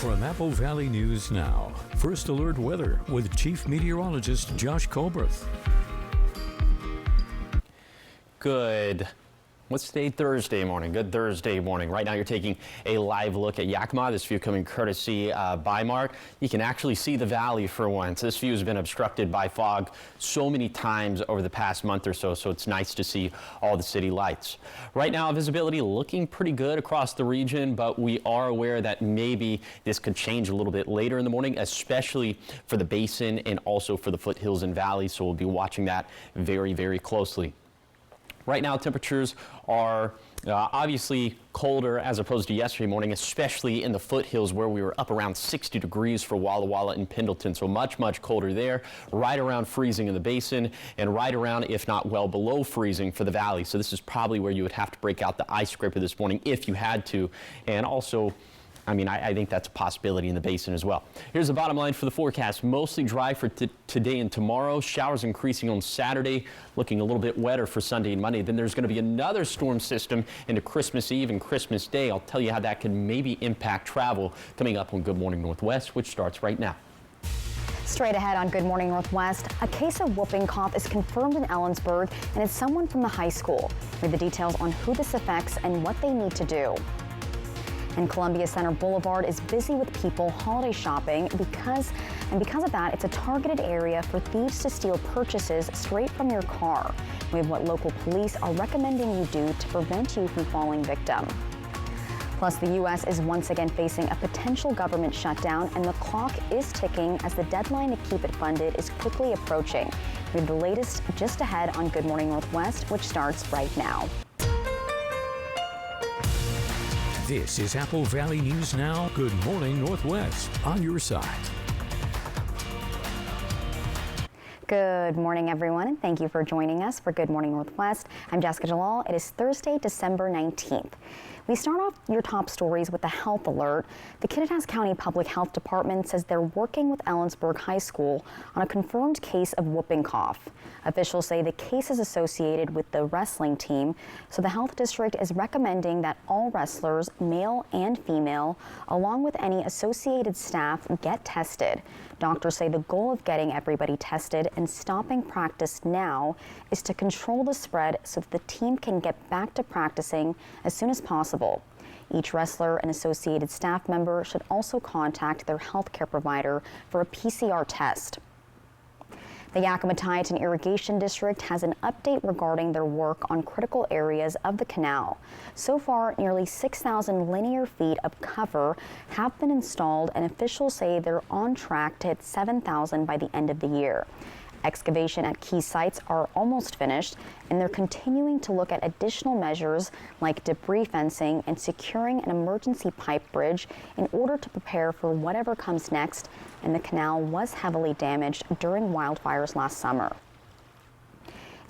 From Apple Valley News Now, First Alert Weather with Chief Meteorologist Josh Colberth. Good. What's today? Thursday morning. Good Thursday morning. Right now you're taking a live look at Yakima. This view coming courtesy by Mark. You can actually see the valley for once. This view has been obstructed by fog so many times over the past month or so, so it's nice to see all the city lights. Right now visibility looking pretty good across the region, but we are aware that maybe this could change a little bit later in the morning, especially for the basin and also for the foothills and valleys, so we'll be watching that very, very closely. Right now, temperatures are obviously colder as opposed to yesterday morning, especially in the foothills where we were up around 60 degrees for Walla Walla and Pendleton. So much, much colder there, right around freezing in the basin and right around, if not well below freezing for the valley. So this is probably where you would have to break out the ice scraper this morning if you had to. And also, I think that's a possibility in the basin as well. Here's the bottom line for the forecast. Mostly dry for today and tomorrow. Showers increasing on Saturday, looking a little bit wetter for Sunday and Monday. Then there's going to be another storm system into Christmas Eve and Christmas Day. I'll tell you how that can maybe impact travel coming up on Good Morning Northwest, which starts right now. Straight ahead on Good Morning Northwest, a case of whooping cough is confirmed in Ellensburg, and it's someone from the high school. Read the details on who this affects and what they need to do. And Columbia Center Boulevard is busy with people holiday shopping because of that, it's a targeted area for thieves to steal purchases straight from your car. We have what local police are recommending you do to prevent you from falling victim. Plus, the U.S. is once again facing a potential government shutdown, and the clock is ticking as the deadline to keep it funded is quickly approaching. We have the latest just ahead on Good Morning Northwest, which starts right now. This is Apple Valley News Now. Good Morning Northwest, on your side. Good morning, everyone, and thank you for joining us for Good Morning Northwest. I'm Jessica Jalal. It is Thursday, December 19th. We start off your top stories with a health alert. The Kittitas County Public Health Department says they're working with Ellensburg High School on a confirmed case of whooping cough. Officials say the case is associated with the wrestling team, so the health district is recommending that all wrestlers, male and female, along with any associated staff, get tested. Doctors say the goal of getting everybody tested and stopping practice now is to control the spread so that the team can get back to practicing as soon as possible. Each wrestler and associated staff member should also contact their healthcare provider for a PCR test. The Yakima-Tieton Irrigation District has an update regarding their work on critical areas of the canal. So far, nearly 6,000 linear feet of cover have been installed, and officials say they're on track to hit 7,000 by the end of the year. Excavation at key sites are almost finished, and they're continuing to look at additional measures like debris fencing and securing an emergency pipe bridge in order to prepare for whatever comes next, and the canal was heavily damaged during wildfires last summer.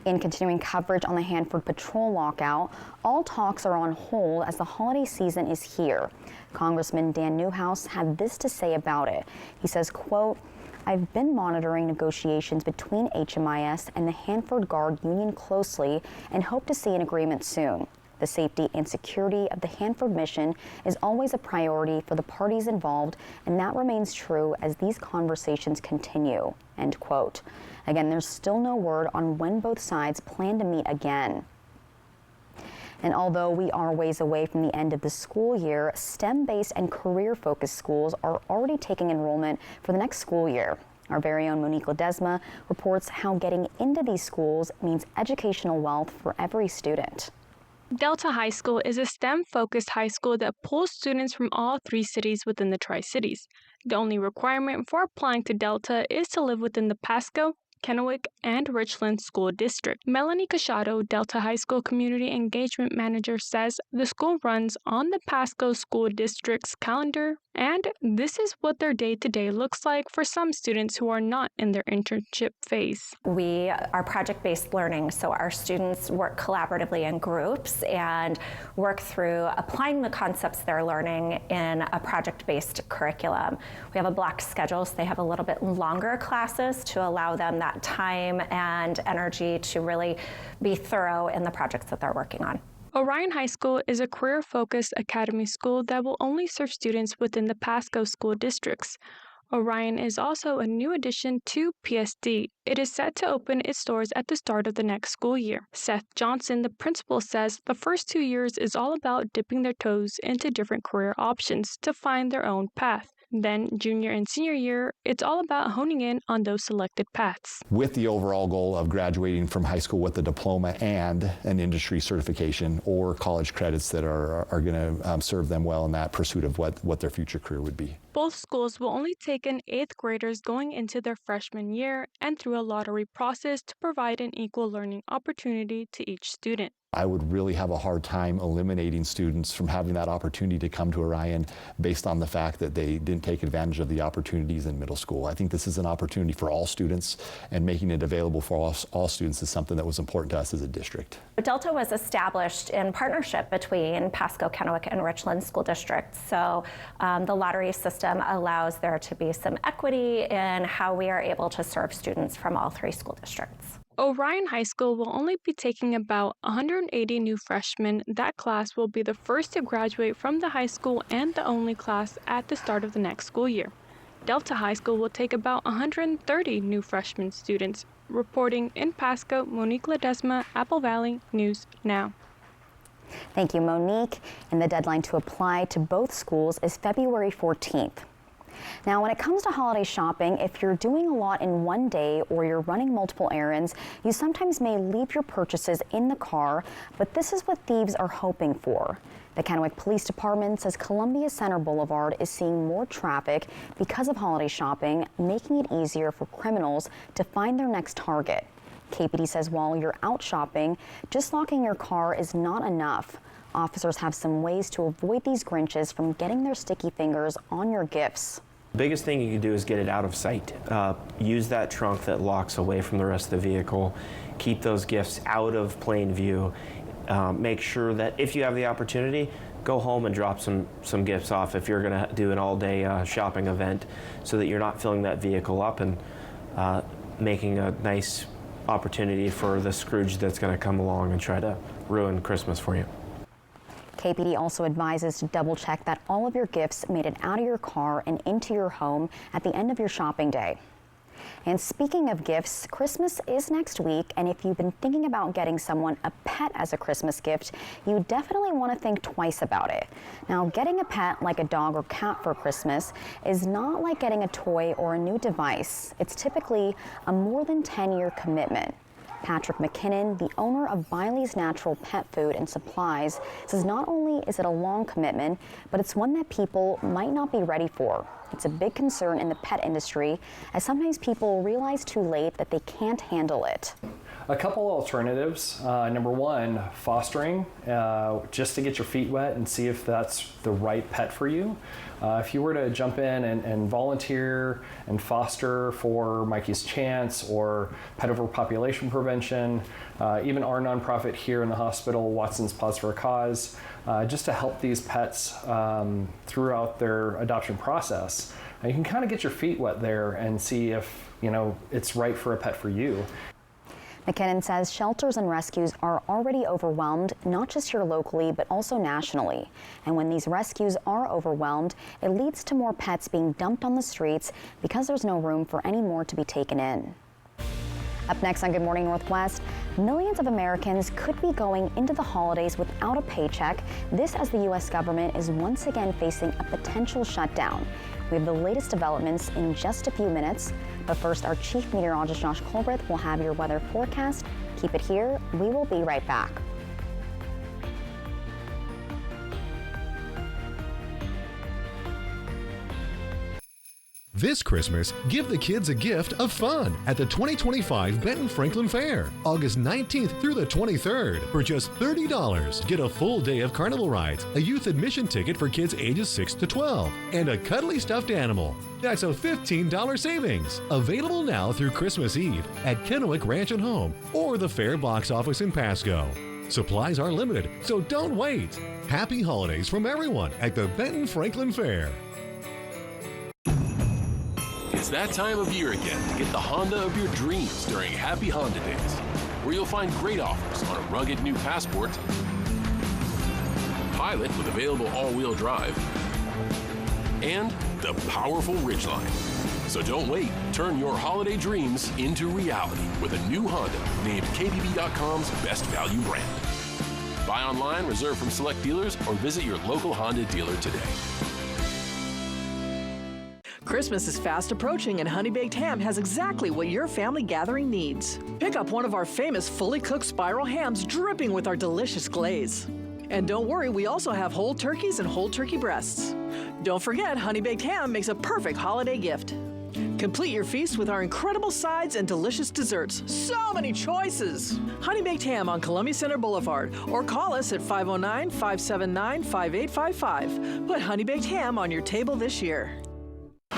In continuing coverage on the Hanford Patrol walkout, all talks are on hold as the holiday season is here. Congressman Dan Newhouse had this to say about it. He says, quote, "I've been monitoring negotiations between HMIS and the Hanford Guard Union closely and hope to see an agreement soon. The safety and security of the Hanford mission is always a priority for the parties involved, and that remains true as these conversations continue." End quote. Again, there's still no word on when both sides plan to meet again. And although we are ways away from the end of the school year, STEM-based and career-focused schools are already taking enrollment for the next school year. Our very own Monique Ledesma reports how getting into these schools means educational wealth for every student. Delta High School is a STEM-focused high school that pulls students from all three cities within the Tri-Cities. The only requirement for applying to Delta is to live within the Pasco, Kennewick, and Richland School District. Melanie Cachado, Delta High School Community Engagement Manager, says the school runs on the Pasco School District's calendar, and this is what their day-to-day looks like for some students who are not in their internship phase. We are project-based learning, so our students work collaboratively in groups and work through applying the concepts they're learning in a project-based curriculum. We have a block schedule, so they have a little bit longer classes to allow them that time and energy to really be thorough in the projects that they're working on. Orion High School is a career-focused academy school that will only serve students within the Pasco school districts. Orion is also a new addition to PSD. It is set to open its doors at the start of the next school year. Seth Johnson, the principal, says the first 2 years is all about dipping their toes into different career options to find their own path. Then, junior and senior year, it's all about honing in on those selected paths. With the overall goal of graduating from high school with a diploma and an industry certification or college credits that are going to serve them well in that pursuit of what their future career would be. Both schools will only take in 8th graders going into their freshman year and through a lottery process to provide an equal learning opportunity to each student. I would really have a hard time eliminating students from having that opportunity to come to Orion based on the fact that they didn't take advantage of the opportunities in middle school. I think this is an opportunity for all students, and making it available for all students is something that was important to us as a district. Delta was established in partnership between Pasco, Kennewick, and Richland school districts. So the lottery system allows there to be some equity in how we are able to serve students from all 3 school districts. Orion High School will only be taking about 180 new freshmen. That class will be the first to graduate from the high school and the only class at the start of the next school year. Delta High School will take about 130 new freshman students. Reporting in Pasco, Monique Ledesma, Apple Valley News Now. Thank you, Monique. And the deadline to apply to both schools is February 14th. Now, when it comes to holiday shopping, if you're doing a lot in one day or you're running multiple errands, you sometimes may leave your purchases in the car, but this is what thieves are hoping for. The Kennewick Police Department says Columbia Center Boulevard is seeing more traffic because of holiday shopping, making it easier for criminals to find their next target. KPD says while you're out shopping, just locking your car is not enough. Officers have some ways to avoid these Grinches from getting their sticky fingers on your gifts. The biggest thing you can do is get it out of sight. Use that trunk that locks away from the rest of the vehicle. Keep those gifts out of plain view. Make sure that if you have the opportunity, go home and drop some gifts off if you're going to do an all-day shopping event, so that you're not filling that vehicle up and making a nice opportunity for the Scrooge that's going to come along and try to ruin Christmas for you. KPD also advises to double check that all of your gifts made it out of your car and into your home at the end of your shopping day. And speaking of gifts, Christmas is next week, and if you've been thinking about getting someone a pet as a Christmas gift, you definitely want to think twice about it. Now, getting a pet like a dog or cat for Christmas is not like getting a toy or a new device. It's typically a more than 10-year commitment. Patrick McKinnon, the owner of Biley's Natural Pet Food and Supplies, says not only is it a long commitment, but it's one that people might not be ready for. It's a big concern in the pet industry, as sometimes people realize too late that they can't handle it. A couple alternatives. Number one, fostering, just to get your feet wet and see if that's the right pet for you. If you were to jump in and volunteer and foster for Mikey's Chance or Pet Overpopulation Prevention, even our nonprofit here in the hospital, Watson's Paws for a Cause, just to help these pets throughout their adoption process, you can kind of get your feet wet there and see if it's right for a pet for you. McKinnon says shelters and rescues are already overwhelmed, not just here locally, but also nationally. And when these rescues are overwhelmed, it leads to more pets being dumped on the streets because there's no room for any more to be taken in. Up next on Good Morning Northwest, millions of Americans could be going into the holidays without a paycheck. This as the U.S. government is once again facing a potential shutdown. We have the latest developments in just a few minutes. But first, our Chief Meteorologist Josh Colbreth will have your weather forecast. Keep it here. We will be right back. This Christmas, give the kids a gift of fun at the 2025 Benton Franklin Fair, August 19th through the 23rd. For just $30, get a full day of carnival rides, a youth admission ticket for kids ages 6 to 12, and a cuddly stuffed animal. That's a $15 savings. Available now through Christmas Eve at Kennewick Ranch and Home or the Fair box office in Pasco. Supplies are limited, so don't wait. Happy holidays from everyone at the Benton Franklin Fair. It's that time of year again to get the Honda of your dreams during Happy Honda Days, where you'll find great offers on a rugged new Passport, Pilot with available all-wheel drive, and the powerful Ridgeline. So don't wait. Turn your holiday dreams into reality with a new Honda named KBB.com's best value brand. Buy online, reserve from select dealers, or visit your local Honda dealer today. Christmas is fast approaching, and Honey Baked Ham has exactly what your family gathering needs. Pick up one of our famous fully cooked spiral hams dripping with our delicious glaze. And don't worry, we also have whole turkeys and whole turkey breasts. Don't forget, Honey Baked Ham makes a perfect holiday gift. Complete your feast with our incredible sides and delicious desserts. So many choices! Honey Baked Ham on Columbia Center Boulevard, or call us at 509-579-5855. Put Honey Baked Ham on your table this year.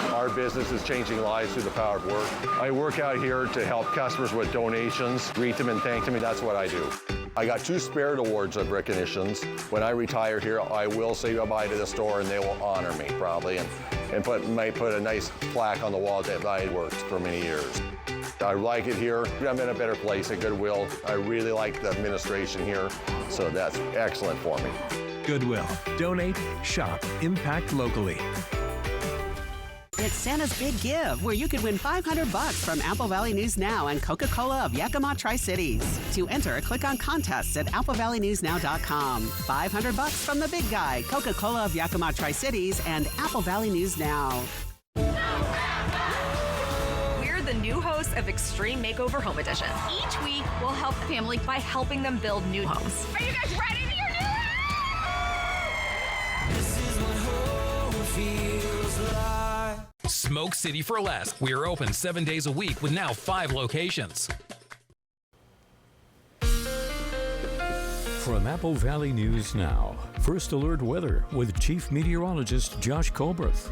Our business is changing lives through the power of work. I work out here to help customers with donations, greet them and thank them, and that's what I do. I got 2 Spirit Awards of recognitions. When I retire here, I will say bye-bye to the store, and they will honor me probably, and might put a nice plaque on the wall that I worked for many years. I like it here. I'm in a better place at Goodwill. I really like the administration here, so that's excellent for me. Goodwill. Donate, shop, impact locally. It's Santa's Big Give, where you could win $500 from Apple Valley News Now and Coca-Cola of Yakima Tri-Cities. To enter, click on contests at applevalleyNewsNow.com. $500 from the big guy, Coca-Cola of Yakima Tri-Cities and Apple Valley News Now. We're the new hosts of Extreme Makeover Home Edition. Each week, we'll help the family by helping them build new homes. Are you guys ready for your new house? This is what home feels like. Smoke City for Less. We are open 7 days a week with now 5 locations. From Apple Valley News Now, First Alert Weather with Chief Meteorologist Josh Colbreth.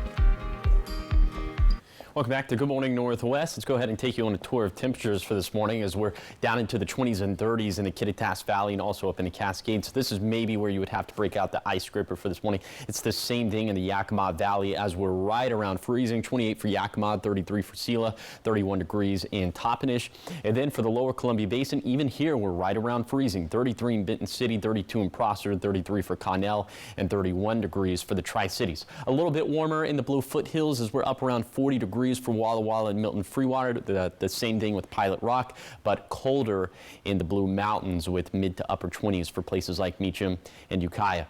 Welcome back to Good Morning Northwest. Let's go ahead and take you on a tour of temperatures for this morning as we're down into the 20s and 30s in the Kittitas Valley and also up in the Cascades. This is maybe where you would have to break out the ice scraper for this morning. It's the same thing in the Yakima Valley as we're right around freezing. 28 for Yakima, 33 for Sela, 31 degrees in Toppenish. And then for the lower Columbia Basin, even here we're right around freezing. 33 in Benton City, 32 in Prosser, 33 for Connell, and 31 degrees for the Tri-Cities. A little bit warmer in the Blue Foothills as we're up around 40 degrees for Walla Walla and Milton Freewater. The same thing with Pilot Rock, but colder in the Blue Mountains with mid to upper 20s for places like Meacham and Ukiah.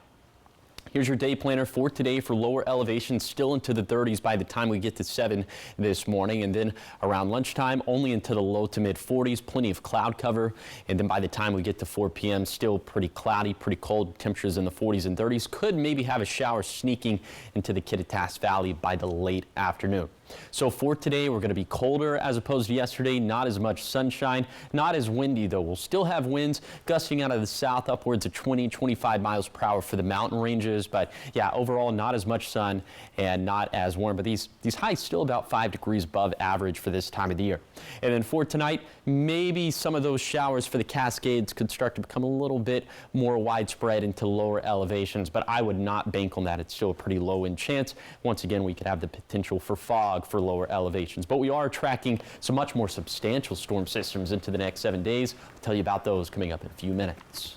Here's your day planner for today for lower elevations, still into the 30s by the time we get to 7 this morning. And then around lunchtime, only into the low to mid 40s, plenty of cloud cover. And then by the time we get to 4 p.m., still pretty cloudy, pretty cold, temperatures in the 40s and 30s. Could maybe have a shower sneaking into the Kittitas Valley by the late afternoon. So for today, we're going to be colder as opposed to yesterday. Not as much sunshine, not as windy though. We'll still have winds gusting out of the south upwards of 20-25 miles per hour for the mountain ranges. But yeah, overall not as much sun and not as warm. But these highs still about 5 degrees above average for this time of the year. And then for tonight, maybe some of those showers for the Cascades could start to become a little bit more widespread into lower elevations. But I would not bank on that. It's still a pretty low wind chance. Once again, we could have the potential for fog for lower elevations. But we are tracking some much more substantial storm systems into the next 7 days. I'll tell you about those coming up in a few minutes.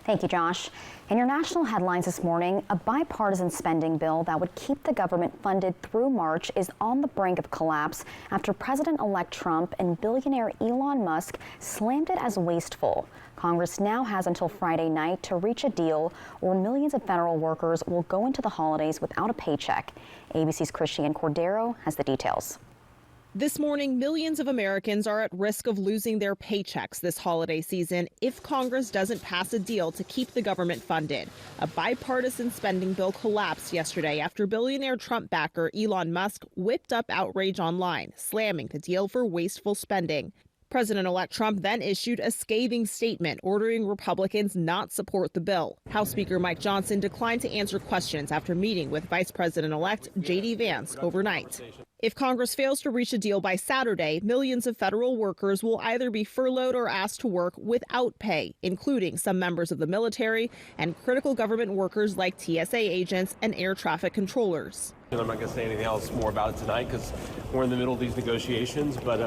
Thank you, Josh. In your national headlines this morning, a bipartisan spending bill that would keep the government funded through March is on the brink of collapse after President-elect Trump and billionaire Elon Musk slammed it as wasteful. Congress now has until Friday night to reach a deal, or millions of federal workers will go into the holidays without a paycheck. ABC's Christiane Cordero has the details. This morning, millions of Americans are at risk of losing their paychecks this holiday season if Congress doesn't pass a deal to keep the government funded. A bipartisan spending bill collapsed yesterday after billionaire Trump backer Elon Musk whipped up outrage online, slamming the deal for wasteful spending. President-elect Trump then issued a scathing statement ordering Republicans not support the bill. House Speaker Mike Johnson declined to answer questions after meeting with Vice President-elect J.D. Vance overnight. If Congress fails to reach a deal by Saturday, millions of federal workers will either be furloughed or asked to work without pay, including some members of the military and critical government workers like TSA agents and air traffic controllers. I'm not going to say anything else more about it tonight because we're in the middle of these negotiations, but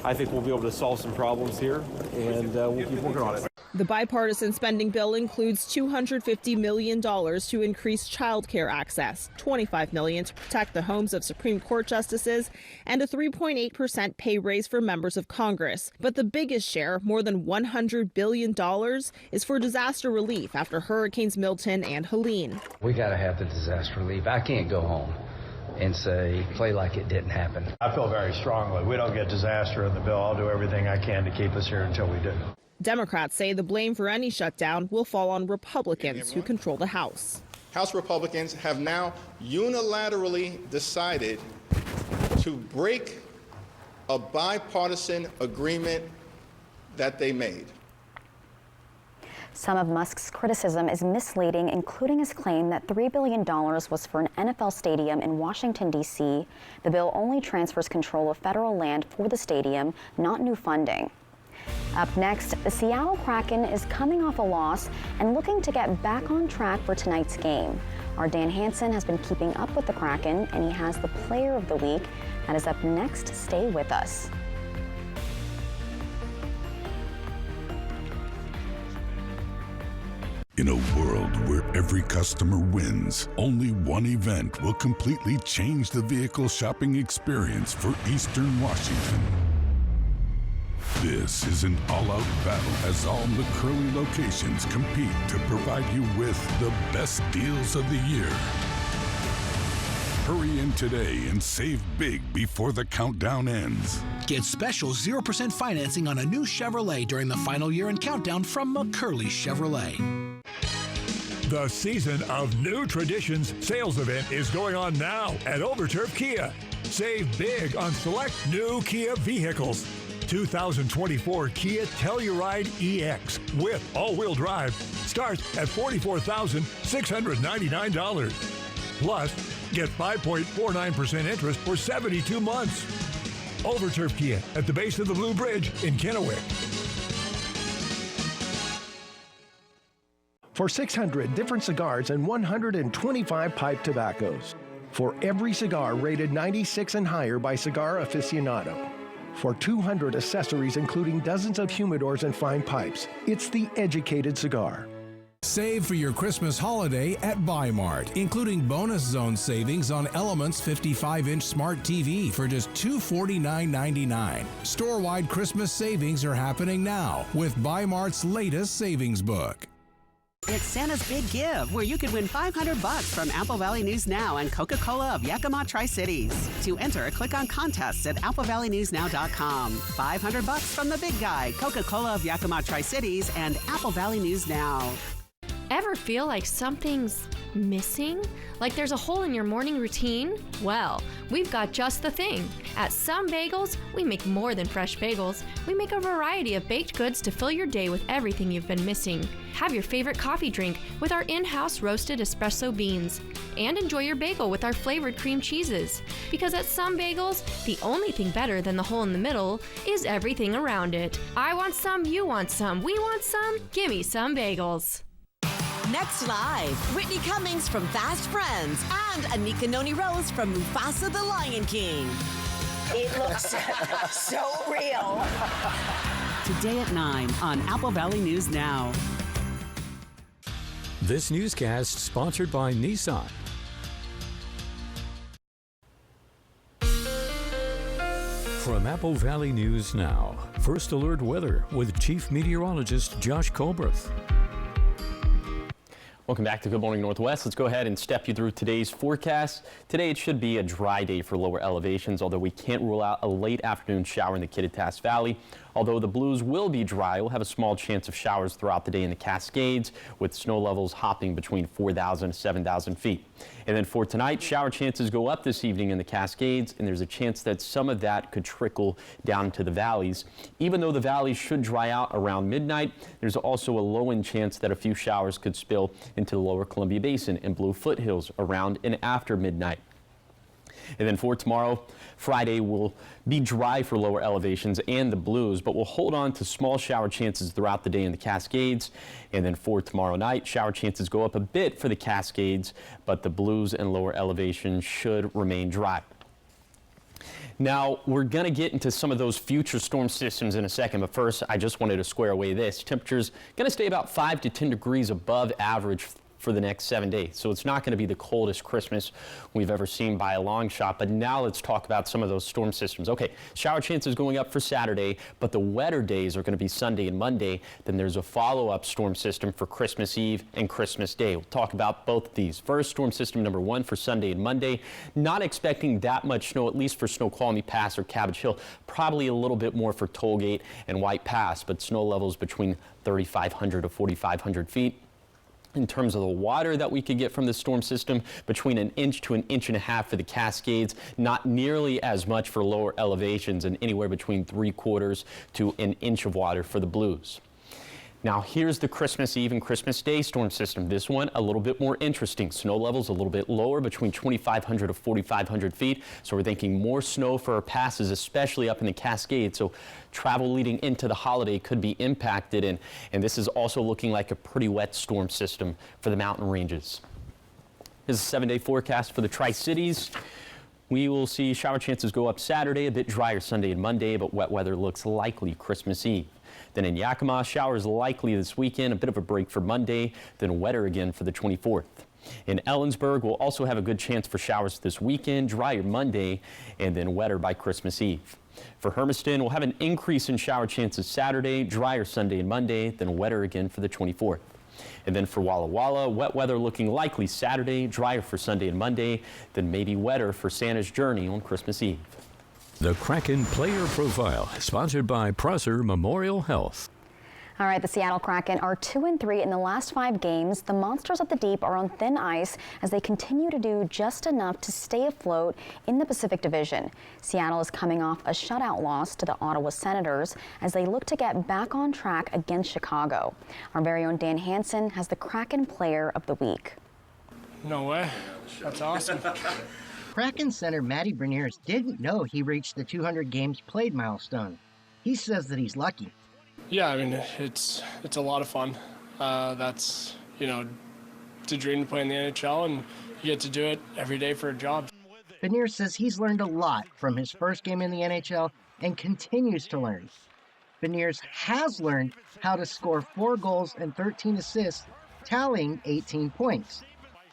I think we'll be able to solve some problems here, and we'll keep working on it. The bipartisan spending bill includes $250 million to increase child care access, $25 million to protect the homes of Supreme Court justices, and a 3.8% pay raise for members of Congress. But the biggest share, more than $100 billion, is for disaster relief after Hurricanes Milton and Helene. We got to have the disaster relief. I can't go home and play like it didn't happen. I feel very strongly. We don't get disaster in the bill. I'll do everything I can to keep us here until we do. Democrats say the blame for any shutdown will fall on Republicans who control the House. House Republicans have now unilaterally decided to break a bipartisan agreement that they made. Some of Musk's criticism is misleading, including his claim that $3 billion was for an NFL stadium in Washington, D.C. The bill only transfers control of federal land for the stadium, not new funding. Up next, the Seattle Kraken is coming off a loss and looking to get back on track for tonight's game. Our Dan Hansen has been keeping up with the Kraken, and he has the Player of the Week. That is up next. Stay with us. In a world where every customer wins, only one event will completely change the vehicle shopping experience for Eastern Washington. This is an all-out battle as all McCurley locations compete to provide you with the best deals of the year. Hurry in today and save big before the countdown ends. Get special 0% financing on a new Chevrolet during the final year and countdown from McCurley Chevrolet. The Season of New Traditions sales event is going on now at Overturf Kia. Save big on select new Kia vehicles. 2024 Kia Telluride EX with all-wheel drive starts at $44,699. Plus, get 5.49% interest for 72 months. Overturf Kia at the base of the Blue Bridge in Kennewick. For 600 different cigars and 125 pipe tobaccos. For every cigar rated 96 and higher by Cigar Aficionado. For 200 accessories including dozens of humidors and fine pipes. It's the educated cigar. Save for your Christmas holiday at Buy-Mart, including bonus zone savings on Elements 55-inch smart TV for just $249.99. Store-wide Christmas savings are happening now with Buy-Mart's latest savings book. It's Santa's Big Give, where you could win $500 from Apple Valley News Now and Coca-Cola of Yakima Tri-Cities. To enter, click on contests at applevalleynewsnow.com. $500 from the big guy, Coca-Cola of Yakima Tri-Cities and Apple Valley News Now. Ever feel like something's missing? Like there's a hole in your morning routine? Well, we've got just the thing. At Some Bagels, we make more than fresh bagels. We make a variety of baked goods to fill your day with everything you've been missing. Have your favorite coffee drink with our in-house roasted espresso beans. And enjoy your bagel with our flavored cream cheeses. Because at Some Bagels, the only thing better than the hole in the middle is everything around it. I want some, you want some, we want some, gimme Some Bagels. Next live, Whitney Cummings from Fast Friends and Anika Noni Rose from Mufasa the Lion King. It looks so real. Today at 9 on Apple Valley News Now. This newscast sponsored by Nissan. From Apple Valley News Now, First Alert Weather with Chief Meteorologist Josh Colbreth. Welcome back to Good Morning Northwest. Let's go ahead and step you through today's forecast. Today it should be a dry day for lower elevations, although we can't rule out a late afternoon shower in the Kittitas Valley. Although the Blues will be dry, we'll have a small chance of showers throughout the day in the Cascades, with snow levels hopping between 4,000 to 7,000 feet. And then for tonight, shower chances go up this evening in the Cascades, and there's a chance that some of that could trickle down to the valleys. Even though the valleys should dry out around midnight, there's also a low-end chance that a few showers could spill into the lower Columbia Basin and Blue Foothills around and after midnight. And then for tomorrow, Friday will be dry for lower elevations and the Blues, but we'll hold on to small shower chances throughout the day in the Cascades. And then for tomorrow night, shower chances go up a bit for the Cascades, but the Blues and lower elevations should remain dry. Now, we're going to get into some of those future storm systems in a second, but first, I just wanted to square away this. Temperatures going to stay about 5 to 10 degrees above average for the next 7 days. So it's not going to be the coldest Christmas we've ever seen by a long shot. But now let's talk about some of those storm systems. Okay, shower chances going up for Saturday, but the wetter days are going to be Sunday and Monday. Then there's a follow-up storm system for Christmas Eve and Christmas Day. We'll talk about both of these. First, storm system number 1 for Sunday and Monday. Not expecting that much snow, at least for Snoqualmie Pass or Cabbage Hill. Probably a little bit more for Tollgate and White Pass, but snow levels between 3,500 to 4,500 feet. In terms of the water that we could get from the storm system, between 1 inch to 1.5 inches for the Cascades, not nearly as much for lower elevations, and anywhere between 3/4 to 1 inch of water for the Blues. Now here's the Christmas Eve and Christmas Day storm system. This one a little bit more interesting. Snow levels a little bit lower, between 2,500 to 4,500 feet. So we're thinking more snow for our passes, especially up in the Cascades. So travel leading into the holiday could be impacted, and this is also looking like a pretty wet storm system for the mountain ranges. This is a 7-day forecast for the Tri-Cities. We will see shower chances go up Saturday, a bit drier Sunday and Monday, but wet weather looks likely Christmas Eve. Then in Yakima, showers likely this weekend, a bit of a break for Monday, then wetter again for the 24th. In Ellensburg, we'll also have a good chance for showers this weekend, drier Monday, and then wetter by Christmas Eve. For Hermiston, we'll have an increase in shower chances Saturday, drier Sunday and Monday, then wetter again for the 24th. And then for Walla Walla, wet weather looking likely Saturday, drier for Sunday and Monday, then maybe wetter for Santa's Journey on Christmas Eve. The Kraken Player Profile, sponsored by Prosser Memorial Health. All right, the Seattle Kraken are 2-3 in the last 5 games. The Monsters of the Deep are on thin ice as they continue to do just enough to stay afloat in the Pacific Division. Seattle is coming off a shutout loss to the Ottawa Senators as they look to get back on track against Chicago. Our very own Dan Hansen has the Kraken Player of the Week. No way. That's awesome. Kraken center Matty Beniers didn't know he reached the 200 games played milestone. He says that he's lucky. Yeah, I mean, it's a lot of fun. That's, it's a dream to play in the NHL, and you get to do it every day for a job. Beniers says he's learned a lot from his first game in the NHL and continues to learn. Beniers has learned how to score 4 goals and 13 assists, tallying 18 points.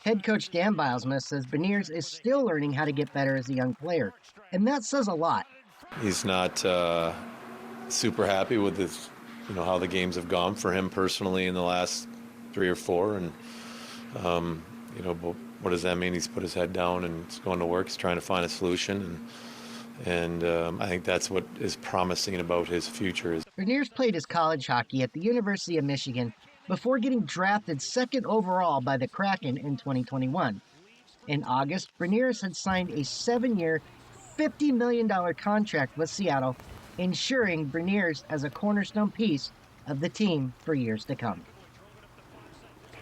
Head coach Dan Bilesma says Beniers is still learning how to get better as a young player, and that says a lot. He's not super happy with this, how the games have gone for him personally in the last 3 or 4, and but what does that mean? He's put his head down and he's going to work. He's trying to find a solution, and I think that's what is promising about his future. Beniers played his college hockey at the University of Michigan before getting drafted 2nd overall by the Kraken in 2021. In August, Beniers had signed a 7-year, $50 million contract with Seattle, ensuring Beniers as a cornerstone piece of the team for years to come.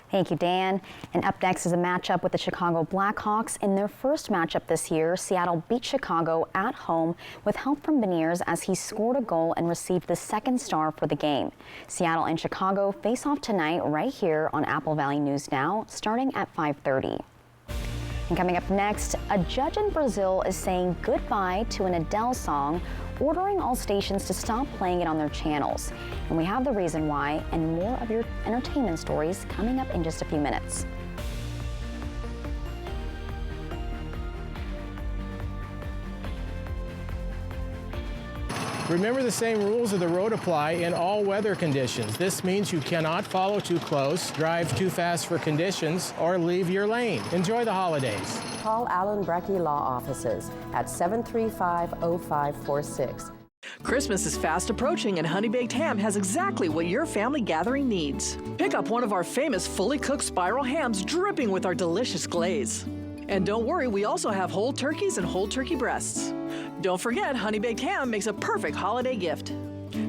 Thank you, Dan. And up next is a matchup with the Chicago Blackhawks. In their first matchup this year, Seattle beat Chicago at home with help from Beniers as he scored a goal and received the 2nd star for the game. Seattle and Chicago face off tonight right here on Apple Valley News Now, starting at 5:30. And coming up next, a judge in Brazil is saying goodbye to an Adele song, ordering all stations to stop playing it on their channels. And we have the reason why and more of your entertainment stories coming up in just a few minutes. Remember, the same rules of the road apply in all weather conditions. This means you cannot follow too close, drive too fast for conditions, or leave your lane. Enjoy the holidays. Call Allen Brecky Law Offices at 735-0546. Christmas is fast approaching, and Honey Baked Ham has exactly what your family gathering needs. Pick up one of our famous fully cooked spiral hams dripping with our delicious glaze. And don't worry, we also have whole turkeys and whole turkey breasts. Don't forget, Honey Baked Ham makes a perfect holiday gift.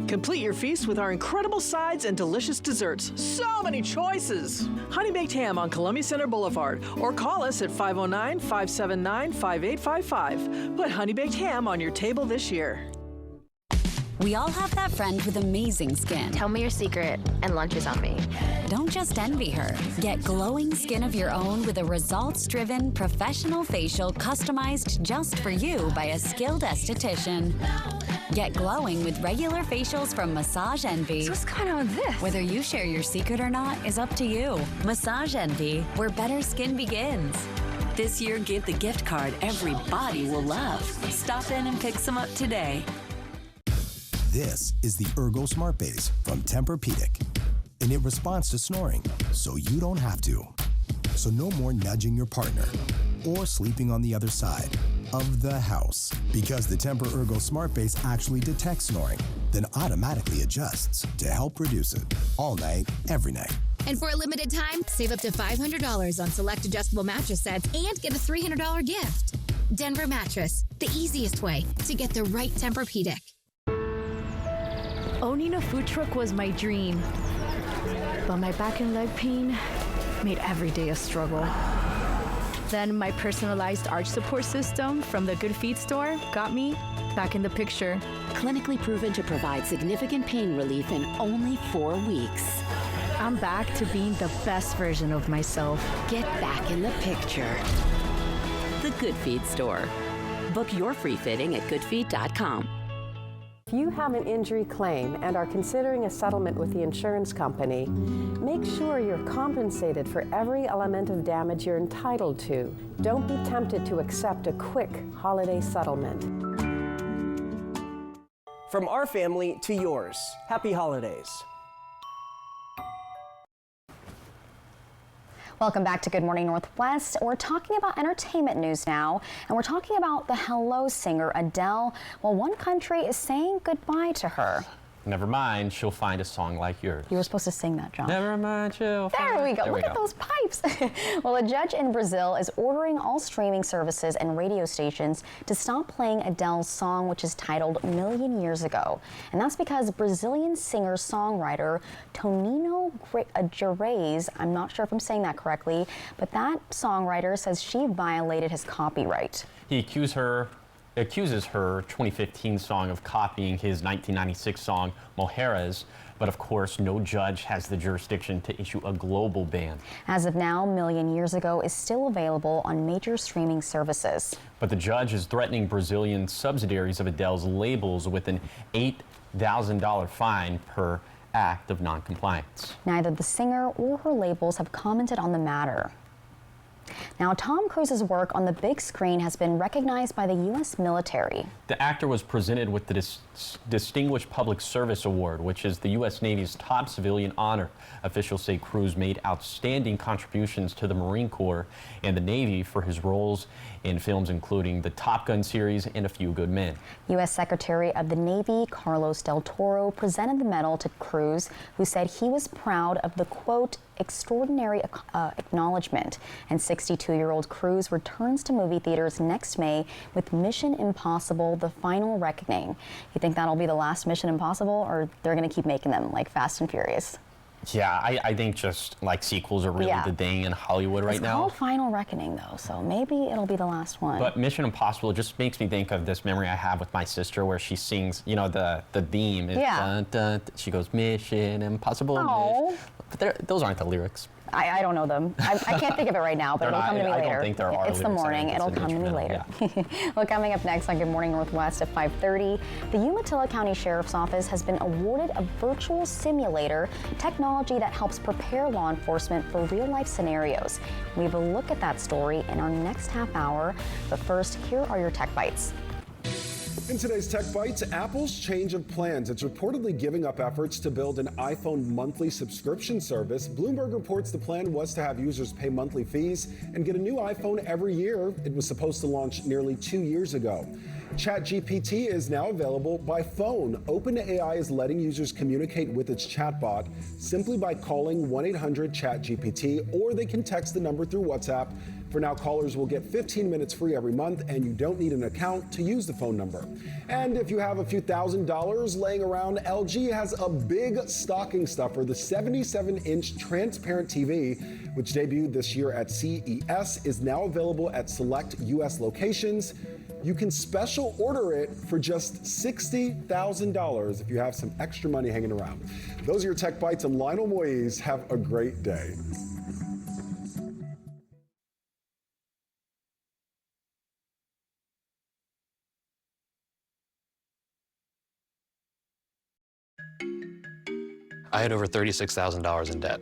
Complete your feast with our incredible sides and delicious desserts. So many choices! Honey Baked Ham on Columbia Center Boulevard, or call us at 509-579-5855. Put Honey Baked Ham on your table this year. We all have that friend with amazing skin. Tell me your secret, and lunch is on me. Don't just envy her. Get glowing skin of your own with a results-driven, professional facial customized just for you by a skilled esthetician. Get glowing with regular facials from Massage Envy. So what's going on with this? Whether you share your secret or not is up to you. Massage Envy, where better skin begins. This year, give the gift card every body will love. Stop in and pick some up today. This is the Ergo Smart Base from Tempur-Pedic, and it responds to snoring, so you don't have to. So no more nudging your partner or sleeping on the other side of the house, because the Tempur-Ergo Smart Base actually detects snoring, then automatically adjusts to help reduce it all night, every night. And for a limited time, save up to $500 on select adjustable mattress sets and get a $300 gift. Denver Mattress, the easiest way to get the right Tempur-Pedic. Owning a food truck was my dream, but my back and leg pain made every day a struggle. Then my personalized arch support system from the Good Feet store got me back in the picture. Clinically proven to provide significant pain relief in only 4 weeks. I'm back to being the best version of myself. Get back in the picture. The Good Feet store. Book your free fitting at goodfeet.com. If you have an injury claim and are considering a settlement with the insurance company, make sure you're compensated for every element of damage you're entitled to. Don't be tempted to accept a quick holiday settlement. From our family to yours, happy holidays. Welcome back to Good Morning Northwest. We're talking about entertainment news now, and we're talking about the Hello singer Adele. Well, one country is saying goodbye to her. Never mind, she'll find a song like yours. You were supposed to sing that, John. Never mind, she'll find. There we go. Look at those pipes. Well, a judge in Brazil is ordering all streaming services and radio stations to stop playing Adele's song, which is titled Million Years Ago. And that's because Brazilian singer-songwriter Tonino Gerais, I'm not sure if I'm saying that correctly, but that songwriter says she violated his copyright. He accuses her 2015 song of copying his 1996 song Mulheres, but of course no judge has the jurisdiction to issue a global ban. As of now, Million Years Ago is still available on major streaming services. But the judge is threatening Brazilian subsidiaries of Adele's labels with an $8,000 fine per act of noncompliance. Neither the singer or her labels have commented on the matter. Now, Tom Cruise's work on the big screen has been recognized by the U.S. military. The actor was presented with the Distinguished Public Service Award, which is the U.S. Navy's top civilian honor. Officials say Cruise made outstanding contributions to the Marine Corps and the Navy for his roles in films including the Top Gun series and A Few Good Men. U.S. Secretary of the Navy Carlos Del Toro presented the medal to Cruise, who said he was proud of the, quote, extraordinary acknowledgement. And 62-year-old Cruise returns to movie theaters next May with Mission Impossible: The Final Reckoning. You think that'll be the last Mission Impossible, or they're going to keep making them like Fast and Furious? Yeah, I think just like sequels are really the thing in Hollywood right now. It's called Final Reckoning, though, so maybe it'll be the last one. But Mission Impossible just makes me think of this memory I have with my sister where she sings, you know, the theme. Is dun, dun, she goes, Mission Impossible. Oh. But those aren't the lyrics. I don't know them. I can't think of it right now, but it'll come to me later. I don't think there are. It's the morning. It'll come to me later. Yeah. Well, coming up next on Good Morning Northwest at 5:30, the Umatilla County Sheriff's Office has been awarded a virtual simulator, technology that helps prepare law enforcement for real-life scenarios. We have a look at that story in our next half hour. But first, here are your Tech Bites. In today's Tech Bites, Apple's change of plans. It's reportedly giving up efforts to build an iPhone monthly subscription service. Bloomberg reports the plan was to have users pay monthly fees and get a new iPhone every year. It was supposed to launch nearly 2 years ago. ChatGPT is now available by phone. OpenAI is letting users communicate with its chatbot simply by calling 1-800-CHAT-GPT, or they can text the number through WhatsApp. For now, callers will get 15 minutes free every month, and you don't need an account to use the phone number. And if you have a few $1,000s laying around, LG has a big stocking stuffer, the 77-inch transparent TV, which debuted this year at CES, is now available at select U.S. locations. You can special order it for just $60,000 if you have some extra money hanging around. Those are your Tech Bites. I'm Lionel Moise. Have a great day. I had over $36,000 in debt.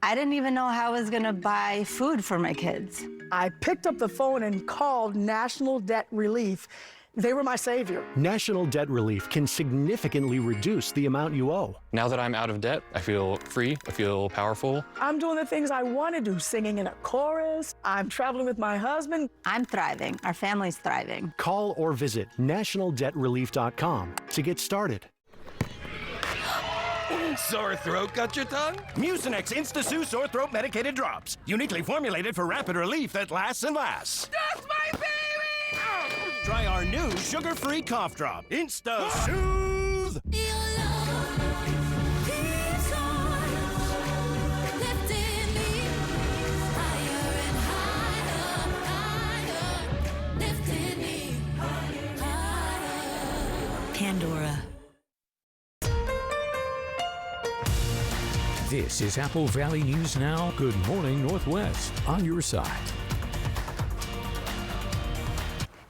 I didn't even know how I was going to buy food for my kids. I picked up the phone and called National Debt Relief. They were my savior. National Debt Relief can significantly reduce the amount you owe. Now that I'm out of debt, I feel free, I feel powerful. I'm doing the things I want to do, singing in a chorus. I'm traveling with my husband. I'm thriving. Our family's thriving. Call or visit nationaldebtrelief.com to get started. Sore throat got your tongue? Mucinex Insta-Sue Sore Throat Medicated Drops. Uniquely formulated for rapid relief that lasts and lasts. That's my baby! Try our new sugar-free cough drop. Insta-Soothe! Pandora. This is Apple Valley News Now. Good morning, Northwest. On your side.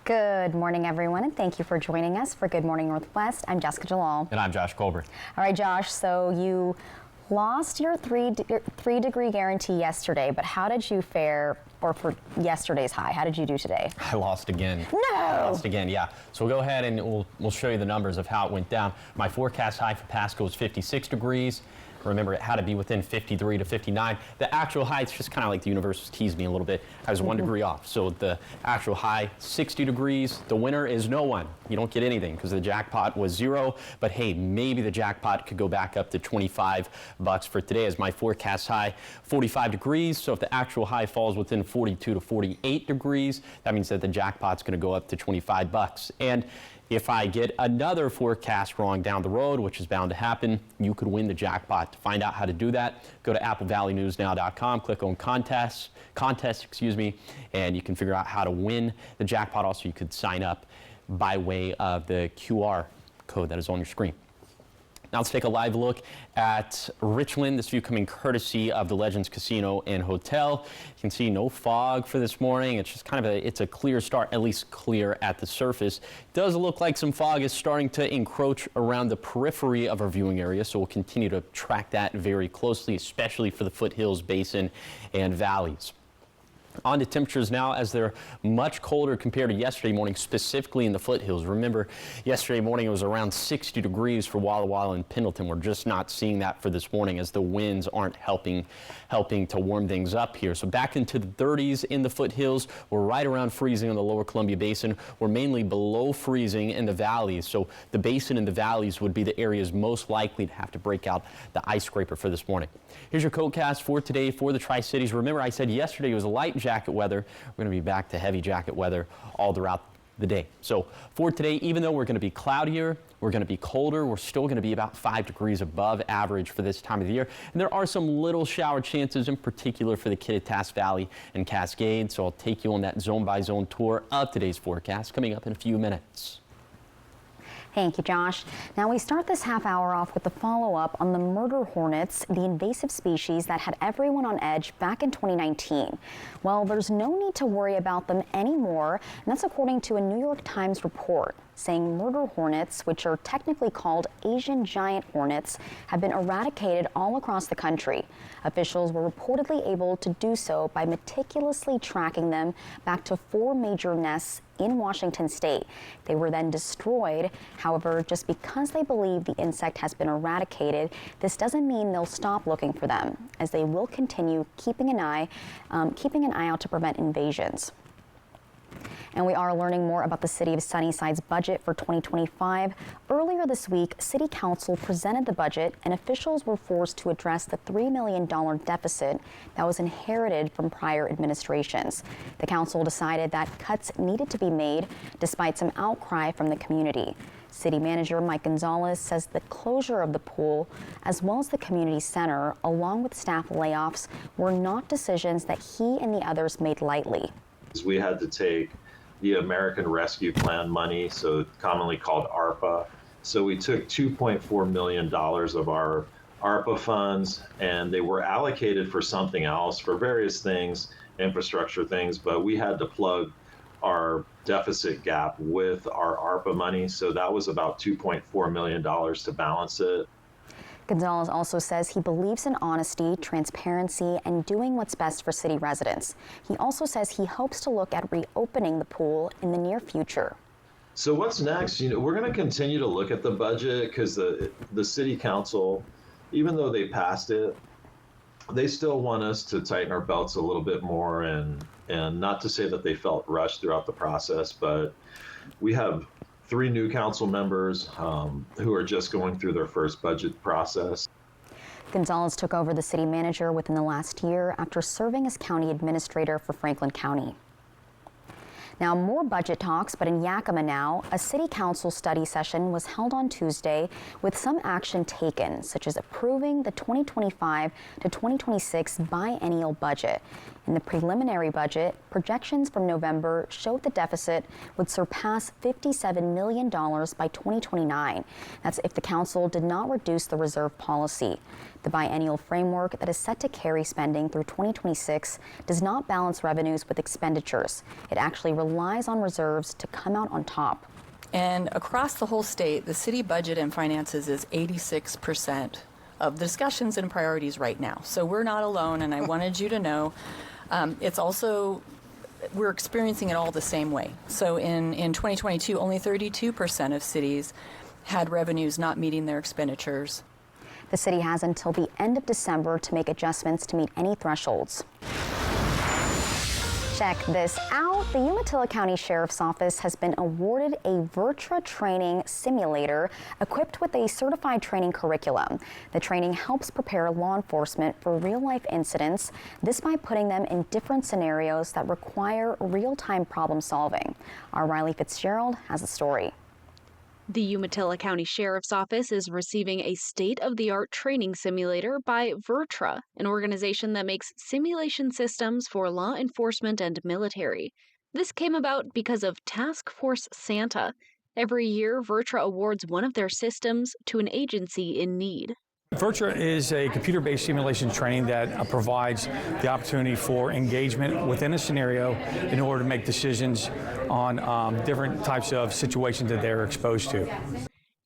Good morning, everyone, and thank you for joining us for Good Morning Northwest. I'm Jessica Jalal. And I'm Josh Colbert. All right, Josh, so you lost your three-degree guarantee yesterday, but how did you fare, or for yesterday's high? How did you do today? I lost again. No! I lost again, yeah. So we'll go ahead and we'll show you the numbers of how it went down. My forecast high for Pasco was 56 degrees. Remember, it had to be within 53 to 59. The actual high, it's just kind of like the universe teased me a little bit. I was 1 degree off. So the actual high, 60 degrees. The winner is no one. You don't get anything because the jackpot was 0. But hey, maybe the jackpot could go back up to $25 for today as my forecast high, 45 degrees. So if the actual high falls within 42 to 48 degrees, that means that the jackpot's going to go up to $25. And if I get another forecast wrong down the road, which is bound to happen, you could win the jackpot. To find out how to do that, go to applevalleyNewsNow.com, click on contests, and you can figure out how to win the jackpot. Also, you could sign up by way of the QR code that is on your screen. Now let's take a live look at Richland. This view coming courtesy of the Legends Casino and Hotel. You can see no fog for this morning. It's just kind of it's a clear start, at least clear at the surface. It does look like some fog is starting to encroach around the periphery of our viewing area, so we'll continue to track that very closely, especially for the foothills, basin, and valleys. On to temperatures now, as they're much colder compared to yesterday morning, specifically in the foothills. Remember, yesterday morning it was around 60 degrees for Walla Walla and Pendleton. We're just not seeing that for this morning as the winds aren't helping to warm things up here. So back into the 30s in the foothills. We're right around freezing in the lower Columbia Basin. We're mainly below freezing in the valleys. So the basin and the valleys would be the areas most likely to have to break out the ice scraper for this morning. Here's your CodeCast for today for the Tri-Cities. Remember, I said yesterday it was light jacket weather. We're going to be back to heavy jacket weather all throughout the day. So for today, even though we're going to be cloudier, we're going to be colder, we're still going to be about 5 degrees above average for this time of the year. And there are some little shower chances, in particular for the Kittitas Valley and Cascade. So I'll take you on that zone-by-zone tour of today's forecast coming up in a few minutes. Thank you, Josh. Now we start this half hour off with the follow-up on the murder hornets, the invasive species that had everyone on edge back in 2019. Well, there's no need to worry about them anymore, and that's according to a New York Times report saying murder hornets, which are technically called Asian giant hornets, have been eradicated all across the country. Officials were reportedly able to do so by meticulously tracking them back to 4 major nests in Washington state. They were then destroyed. However, just because they believe the insect has been eradicated, this doesn't mean they'll stop looking for them, as they will continue keeping an eye out to prevent invasions. And we are learning more about the city of Sunnyside's budget for 2025. Earlier this week, City Council presented the budget, and officials were forced to address the $3 million deficit that was inherited from prior administrations. The council decided that cuts needed to be made despite some outcry from the community. City Manager Mike Gonzalez says the closure of the pool, as well as the community center, along with staff layoffs, were not decisions that he and the others made lightly. We had to take the American Rescue Plan money, so commonly called ARPA. So we took $2.4 million of our ARPA funds, and they were allocated for something else, for various things, infrastructure things, but we had to plug our deficit gap with our ARPA money. So that was about $2.4 million to balance it. Gonzalez also says he believes in honesty, transparency, and doing what's best for city residents. He also says he hopes to look at reopening the pool in the near future. So what's next? We're going to continue to look at the budget because the city council, even though they passed it, they still want us to tighten our belts a little bit more, and not to say that they felt rushed throughout the process, but we have 3 new council members who are just going through their first budget process. Gonzalez took over the city manager within the last year after serving as county administrator for Franklin County. Now, more budget talks, but in Yakima now, a city council study session was held on Tuesday with some action taken, such as approving the 2025 to 2026 biennial budget. In the preliminary budget, projections from November showed the deficit would surpass $57 million by 2029. That's if the council did not reduce the reserve policy. The biennial framework that is set to carry spending through 2026 does not balance revenues with expenditures. It actually relies on reserves to come out on top. And across the whole state, the city budget and finances is 86% of the discussions and priorities right now. So we're not alone, and I wanted you to know it's also, we're experiencing it all the same way. So in 2022, only 32% of cities had revenues not meeting their expenditures. The city has until the end of December to make adjustments to meet any thresholds. Check this out. The Umatilla County Sheriff's Office has been awarded a VirTra training simulator equipped with a certified training curriculum. The training helps prepare law enforcement for real-life incidents, this by putting them in different scenarios that require real-time problem solving. Our Riley Fitzgerald has the story. The Umatilla County Sheriff's Office is receiving a state-of-the-art training simulator by VirTra, an organization that makes simulation systems for law enforcement and military. This came about because of Task Force Santa. Every year, VirTra awards one of their systems to an agency in need. VirTra is a computer-based simulation training that provides the opportunity for engagement within a scenario in order to make decisions on different types of situations that they're exposed to.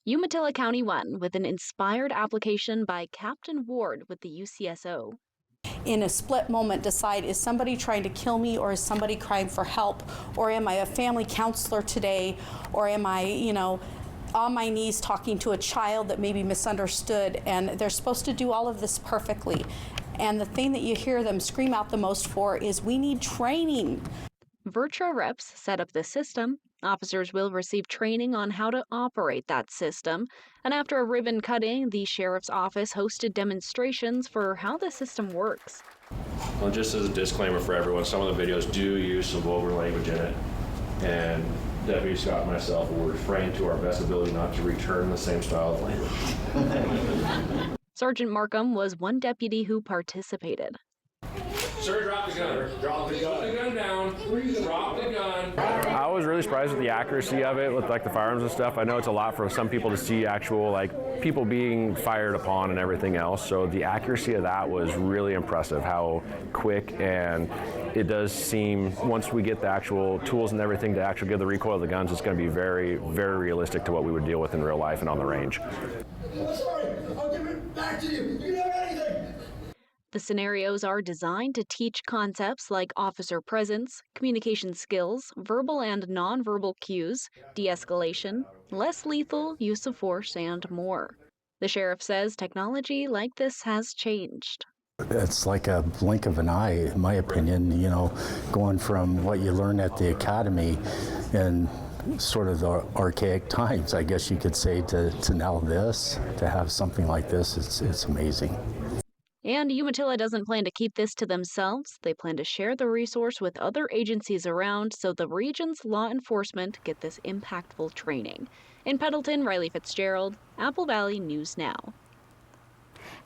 Umatilla County won with an inspired application by Captain Ward with the UCSO. In a split moment, decide, is somebody trying to kill me, or is somebody crying for help, or am I a family counselor today, or am I, on my knees talking to a child that may be misunderstood, and they're supposed to do all of this perfectly. And the thing that you hear them scream out the most for is, we need training. VirTra reps set up the system. Officers will receive training on how to operate that system. And after a ribbon cutting, the Sheriff's Office hosted demonstrations for how the system works. Well, just as a disclaimer for everyone, some of the videos do use some vulgar language in it. And Deputy Scott and myself will refrain to our best ability not to return the same style of language. Sergeant Markham was one deputy who participated. Sir, drop the gun. Drop the gun. Put the gun down. Drop the gun. I was really surprised with the accuracy of it with the firearms and stuff. I know it's a lot for some people to see actual people being fired upon and everything else. So the accuracy of that was really impressive, how quick, and it does seem once we get the actual tools and everything to actually give the recoil of the guns, it's going to be very, very realistic to what we would deal with in real life and on the range. Sorry, I'll give it back to you. You can have anything. The scenarios are designed to teach concepts like officer presence, communication skills, verbal and nonverbal cues, de-escalation, less lethal use of force, and more. The sheriff says technology like this has changed. It's like a blink of an eye, in my opinion, going from what you learn at the academy and sort of the archaic times, I guess you could say, to now this, to have something like this, it's amazing. And Umatilla doesn't plan to keep this to themselves. They plan to share the resource with other agencies around so the region's law enforcement get this impactful training. In Pendleton, Riley Fitzgerald, Apple Valley News Now.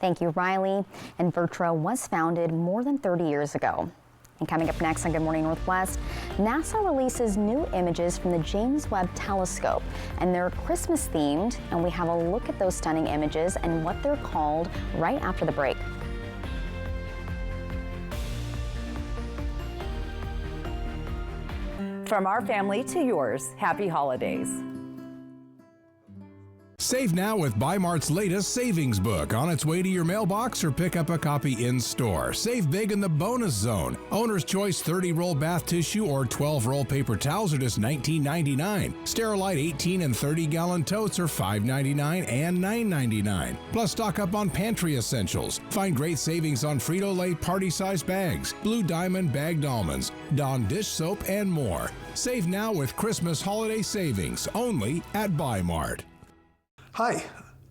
Thank you, Riley. And VirTra was founded more than 30 years ago. And coming up next on Good Morning Northwest, NASA releases new images from the James Webb Telescope, and they're Christmas themed, and we have a look at those stunning images and what they're called right after the break. From our family to yours, happy holidays. Save now with Bi-Mart's latest savings book. On its way to your mailbox or pick up a copy in-store. Save big in the bonus zone. Owner's Choice 30-roll bath tissue or 12-roll paper towels are just $19.99. Sterilite 18 and 30-gallon totes are $5.99 and $9.99. Plus, stock up on pantry essentials. Find great savings on Frito-Lay party-size bags, Blue Diamond bagged almonds, Dawn dish soap, and more. Save now with Christmas holiday savings only at Bi-Mart. Hi,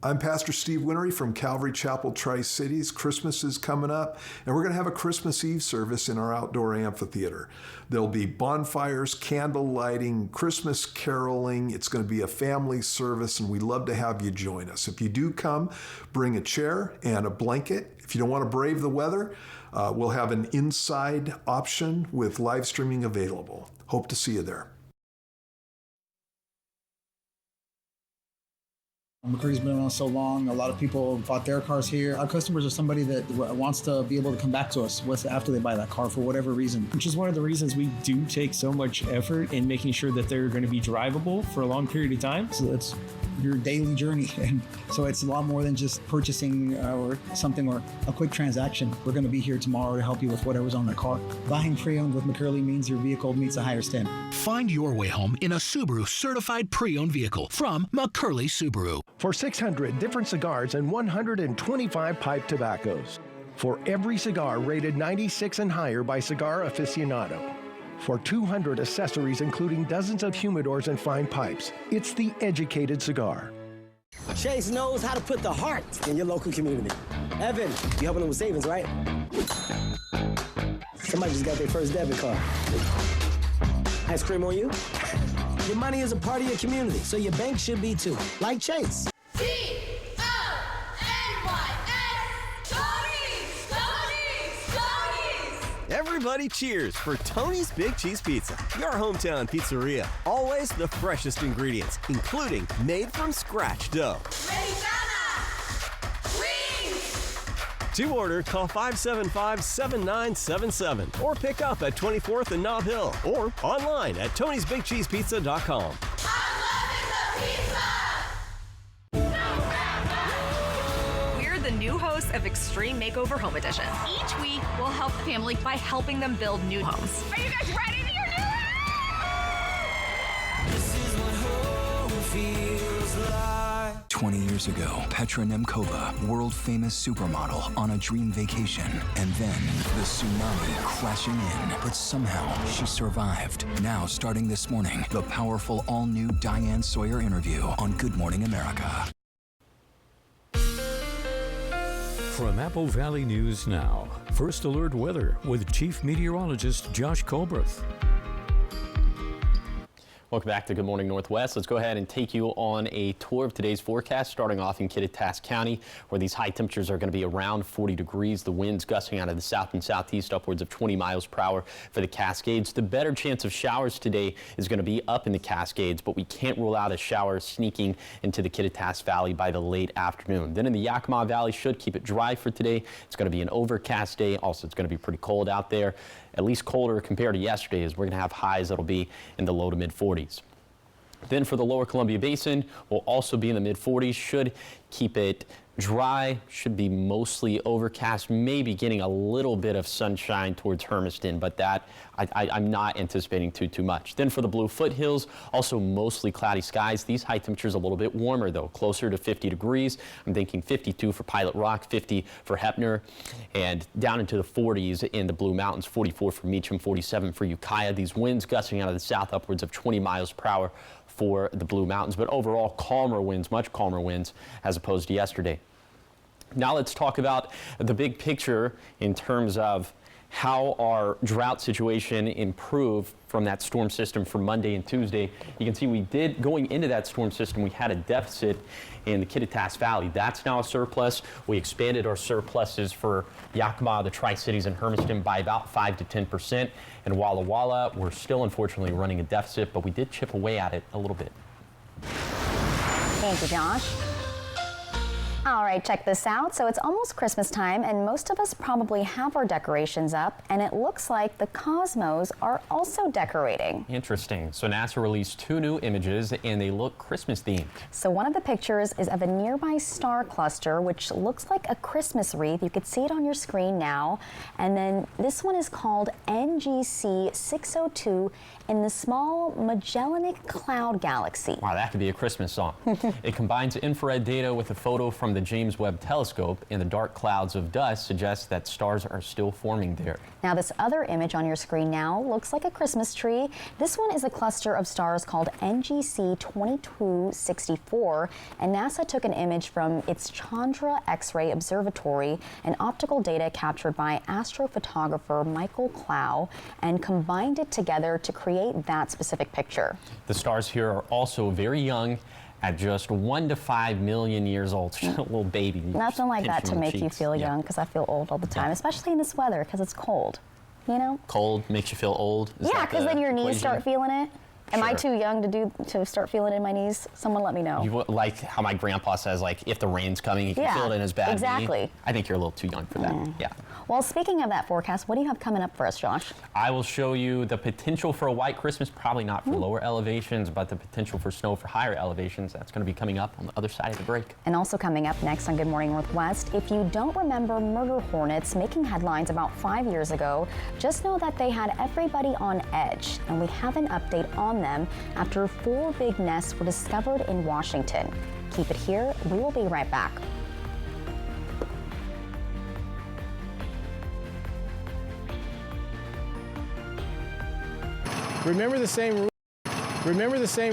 I'm Pastor Steve Winery from Calvary Chapel Tri-Cities. Christmas is coming up, and we're going to have a Christmas Eve service in our outdoor amphitheater. There'll be bonfires, candle lighting, Christmas caroling. It's going to be a family service, and we'd love to have you join us. If you do come, bring a chair and a blanket. If you don't want to brave the weather, we'll have an inside option with live streaming available. Hope to see you there. McCurdy's been around so long. A lot of people bought their cars here. Our customers are somebody that wants to be able to come back to us after they buy that car for whatever reason. Which is one of the reasons we do take so much effort in making sure that they're going to be drivable for a long period of time. So it's your daily journey. And so it's a lot more than just purchasing or something or a quick transaction. We're going to be here tomorrow to help you with whatever's on the car. Buying pre-owned with McCurdy means your vehicle meets a higher standard. Find your way home in a Subaru certified pre-owned vehicle from McCurdy Subaru. For 600 different cigars and 125 pipe tobaccos. For every cigar rated 96 and higher by Cigar Aficionado. For 200 accessories including dozens of humidors and fine pipes. It's the educated cigar. Chase knows how to put the heart in your local community. Evan, you helping them with savings, right? Somebody just got their first debit card. Ice cream on you? Your money is a part of your community, so your bank should be too, like Chase. T-O-N-Y-S, Tony's. Everybody cheers for Tony's Big Cheese Pizza, your hometown pizzeria. Always the freshest ingredients, including made from scratch dough. To order, call 575-7977 or pick up at 24th and Nob Hill or online at tonysbigcheesepizza.com. We're the new hosts of Extreme Makeover Home Edition. Each week, we'll help the family by helping them build new homes. Are you guys ready to your new house? This is what home feels like. 20 years ago, Petra Nemkova, world-famous supermodel, on a dream vacation. And then, the tsunami crashing in. But somehow, she survived. Now, starting this morning, the powerful all-new Diane Sawyer interview on Good Morning America. From Apple Valley News Now, First Alert Weather with Chief Meteorologist Josh Colbreth. Welcome back to Good Morning Northwest. Let's go ahead and take you on a tour of today's forecast, starting off in Kittitas County, where these high temperatures are going to be around 40 degrees. The winds gusting out of the south and southeast upwards of 20 miles per hour for the Cascades. The better chance of showers today is going to be up in the Cascades, but we can't rule out a shower sneaking into the Kittitas Valley by the late afternoon. Then in the Yakima Valley, should keep it dry for today. It's going to be an overcast day. Also, it's going to be pretty cold out there. At least colder compared to yesterday, as we're going to have highs that'll be in the low to mid 40s. Then for the lower Columbia Basin, we'll also be in the mid 40s. Should keep it dry, should be mostly overcast, maybe getting a little bit of sunshine towards Hermiston, but that I'm not anticipating too much. Then for the Blue Foothills, also mostly cloudy skies. These high temperatures a little bit warmer though, closer to 50 degrees. I'm thinking 52 for Pilot Rock, 50 for Heppner, and down into the 40s in the Blue Mountains, 44 for Meacham, 47 for Ukiah. These winds gusting out of the south upwards of 20 miles per hour for the Blue Mountains, but overall calmer winds, much calmer winds as opposed to yesterday. Now let's talk about the big picture in terms of how our drought situation improved from that storm system for Monday and Tuesday. You can see going into that storm system, we had a deficit in the Kittitas Valley. That's now a surplus. We expanded our surpluses for Yakima, the Tri-Cities, and Hermiston by about 5 to 10%. And Walla Walla, we're still unfortunately running a deficit, but we did chip away at it a little bit. Thank you, Josh. All right, check this out. So it's almost Christmas time, and most of us probably have our decorations up, and it looks like the cosmos are also decorating. Interesting. So NASA released 2 new images, and they look Christmas themed. So one of the pictures is of a nearby star cluster, which looks like a Christmas wreath. You could see it on your screen now. And then this one is called NGC 602 in the small Magellanic Cloud Galaxy. Wow, that could be a Christmas song. It combines infrared data with a photo from the James Webb Telescope, and the dark clouds of dust suggest that stars are still forming there. Now, this other image on your screen now looks like a Christmas tree. This one is a cluster of stars called NGC 2264, and NASA took an image from its Chandra X-ray Observatory and optical data captured by astrophotographer Michael Clow and combined it together to create that specific picture. The stars here are also very young, at just 1 to 5 million years old. She's a little baby. Nothing like that to make you feel young, because I feel old all the time, especially in this weather, because it's cold, you know? Cold makes you feel old? Yeah, because then your knees start feeling it. Am I Sure. too young to start feeling it in my knees? Someone let me know. You like how my grandpa says, like, if the rain's coming, he can feel it in his bad knee. Exactly. I think you're a little too young for that. Yeah. Well, speaking of that forecast, what do you have coming up for us, Josh? I will show you the potential for a white Christmas, probably not for lower elevations, but the potential for snow for higher elevations. That's going to be coming up on the other side of the break. And also coming up next on Good Morning Northwest, if you don't remember murder hornets making headlines about 5 years ago, just know that they had everybody on edge. And we have an update on them after 4 big nests were discovered in Washington. Keep it here. We will be right back. Remember the same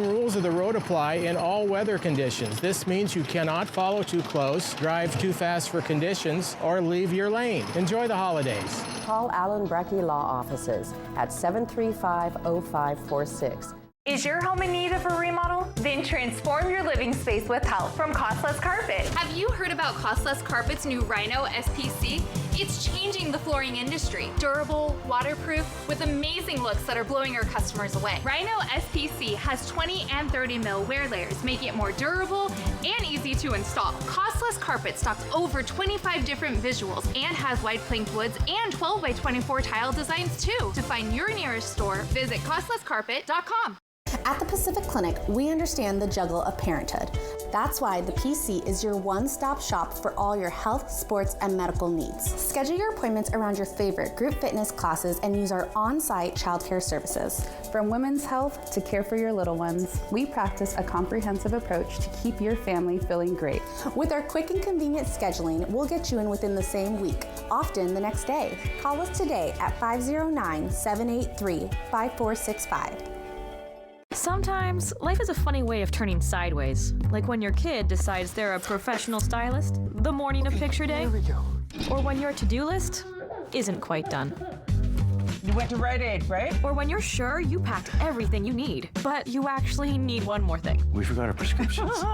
rules of the road apply in all weather conditions. This means you cannot follow too close, drive too fast for conditions, or leave your lane. Enjoy the holidays. Call Allen Brecky Law Offices at 735-0546. Is your home in need of a remodel? Then transform your living space with help from Costless Carpet. Have you heard about Costless Carpet's new Rhino SPC? It's changing the flooring industry. Durable, waterproof, with amazing looks that are blowing our customers away. Rhino SPC has 20 and 30 mil wear layers, making it more durable and easy to install. Costless Carpet stocks over 25 different visuals and has wide planked woods and 12 by 24 tile designs too. To find your nearest store, visit costlesscarpet.com. At the Pacific Clinic, we understand the juggle of parenthood. That's why the PC is your one-stop shop for all your health, sports, and medical needs. Schedule your appointments around your favorite group fitness classes and use our on-site childcare services. From women's health to care for your little ones, we practice a comprehensive approach to keep your family feeling great. With our quick and convenient scheduling, we'll get you in within the same week, often the next day. Call us today at 509-783-5465. Sometimes, life is a funny way of turning sideways. Like when your kid decides they're a professional stylist the morning of picture day. Or when your to-do list isn't quite done. You went to Rite Aid, right? Or when you're sure you packed everything you need, but you actually need one more thing. We forgot our prescriptions.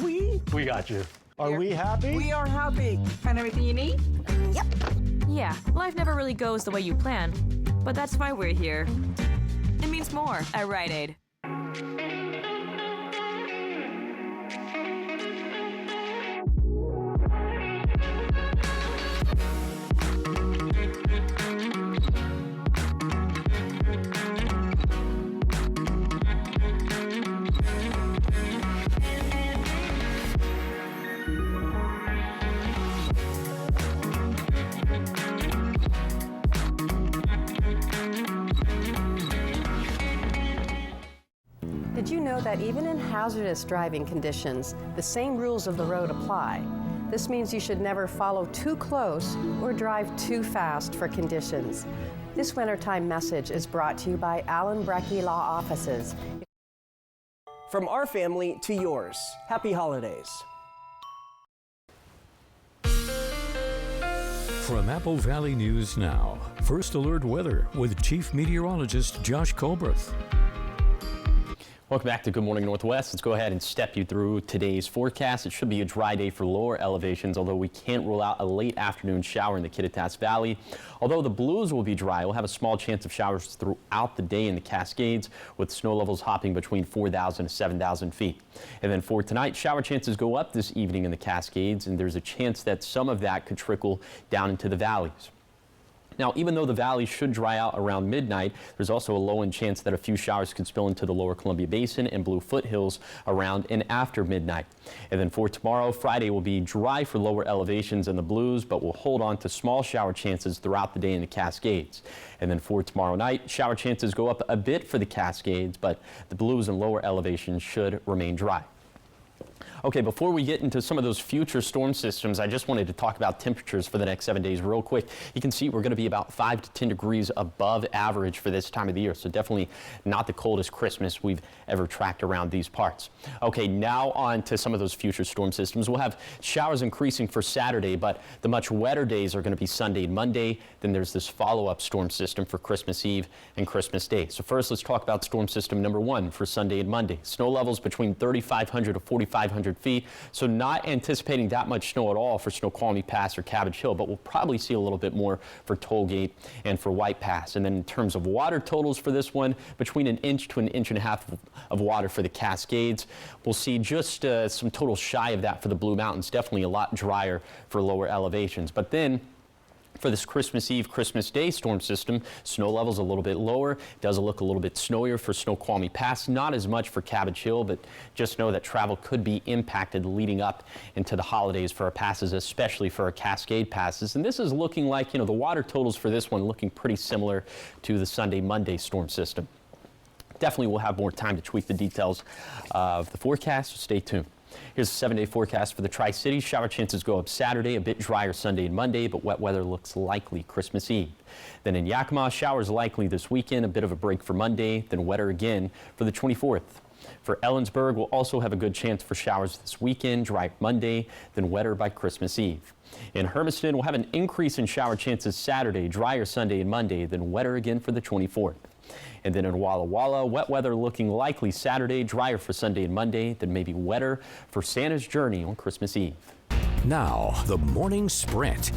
We got you. Are we happy? We are happy. Find everything you need? Yep. Yeah, life never really goes the way you plan, but that's why we're here. It means more at Rite Aid. Did you know that even in hazardous driving conditions, the same rules of the road apply? This means you should never follow too close or drive too fast for conditions. This wintertime message is brought to you by Allen Brecky Law Offices. From our family to yours, happy holidays. From Apple Valley News Now, First Alert Weather with Chief Meteorologist Josh Colbreth. Welcome back to Good Morning Northwest. Let's go ahead and step you through today's forecast. It should be a dry day for lower elevations, although we can't rule out a late afternoon shower in the Kittitas Valley. Although the Blues will be dry, we'll have a small chance of showers throughout the day in the Cascades, with snow levels hopping between 4,000 to 7,000 feet. And then for tonight, shower chances go up this evening in the Cascades, and there's a chance that some of that could trickle down into the valleys. Now, even though the valley should dry out around midnight, there's also a low-end chance that a few showers could spill into the lower Columbia Basin and Blue Foothills around and after midnight. And then for tomorrow, Friday will be dry for lower elevations in the Blues, but we'll hold on to small shower chances throughout the day in the Cascades. And then for tomorrow night, shower chances go up a bit for the Cascades, but the Blues and lower elevations should remain dry. Okay, before we get into some of those future storm systems, I just wanted to talk about temperatures for the next 7 days real quick. You can see we're going to be about 5 to 10 degrees above average for this time of the year, so definitely not the coldest Christmas we've ever tracked around these parts. Okay, now on to some of those future storm systems. We'll have showers increasing for Saturday, but the much wetter days are going to be Sunday and Monday. Then there's this follow-up storm system for Christmas Eve and Christmas Day. So first, let's talk about storm system number 1 for Sunday and Monday. Snow levels between 3,500 to 4,500 feet, so not anticipating that much snow at all for Snoqualmie Pass or Cabbage Hill, but we'll probably see a little bit more for Tollgate and for White Pass. And then in terms of water totals for this one, between 1 inch to 1.5 inches of water for the Cascades. We'll see just some total shy of that for the Blue Mountains, definitely a lot drier for lower elevations. But then for this Christmas Eve, Christmas Day storm system, snow levels a little bit lower. Does look a little bit snowier for Snoqualmie Pass, not as much for Cabbage Hill, but just know that travel could be impacted leading up into the holidays for our passes, especially for our Cascade passes. And this is looking like, the water totals for this one looking pretty similar to the Sunday, Monday storm system. Definitely we'll have more time to tweak the details of the forecast, so stay tuned. Here's a 7-day forecast for the Tri-Cities. Shower chances go up Saturday, a bit drier Sunday and Monday, but wet weather looks likely Christmas Eve. Then in Yakima, showers likely this weekend, a bit of a break for Monday, then wetter again for the 24th. For Ellensburg, we'll also have a good chance for showers this weekend, dry Monday, then wetter by Christmas Eve. In Hermiston, we'll have an increase in shower chances Saturday, drier Sunday and Monday, then wetter again for the 24th. And then in Walla Walla, wet weather looking likely Saturday, drier for Sunday and Monday, then maybe wetter for Santa's Journey on Christmas Eve. Now, the Morning Sprint.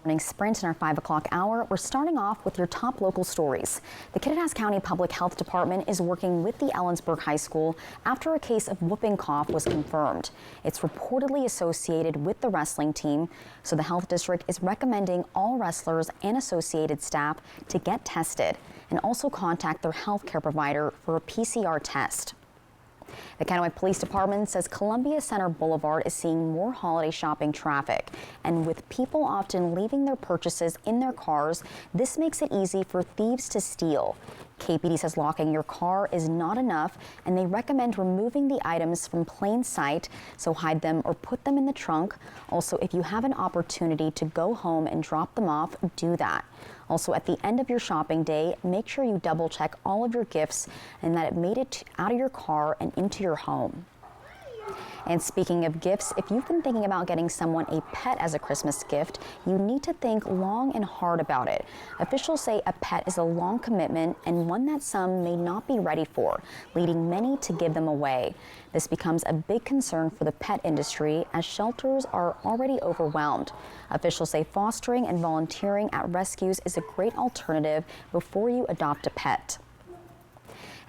Morning Sprint in our 5 o'clock hour. We're starting off with your top local stories. The Kittitas County Public Health Department is working with the Ellensburg High School after a case of whooping cough was confirmed. It's reportedly associated with the wrestling team, so the health district is recommending all wrestlers and associated staff to get tested and also contact their healthcare provider for a PCR test. The Kennewick Police Department says Columbia Center Boulevard is seeing more holiday shopping traffic. And with people often leaving their purchases in their cars, this makes it easy for thieves to steal. KPD says locking your car is not enough, and they recommend removing the items from plain sight, so hide them or put them in the trunk. Also, if you have an opportunity to go home and drop them off, do that. Also, at the end of your shopping day, make sure you double check all of your gifts and that it made it out of your car and into your home. And speaking of gifts, if you've been thinking about getting someone a pet as a Christmas gift, you need to think long and hard about it. Officials say a pet is a long commitment and one that some may not be ready for, leading many to give them away. This becomes a big concern for the pet industry as shelters are already overwhelmed. Officials say fostering and volunteering at rescues is a great alternative before you adopt a pet.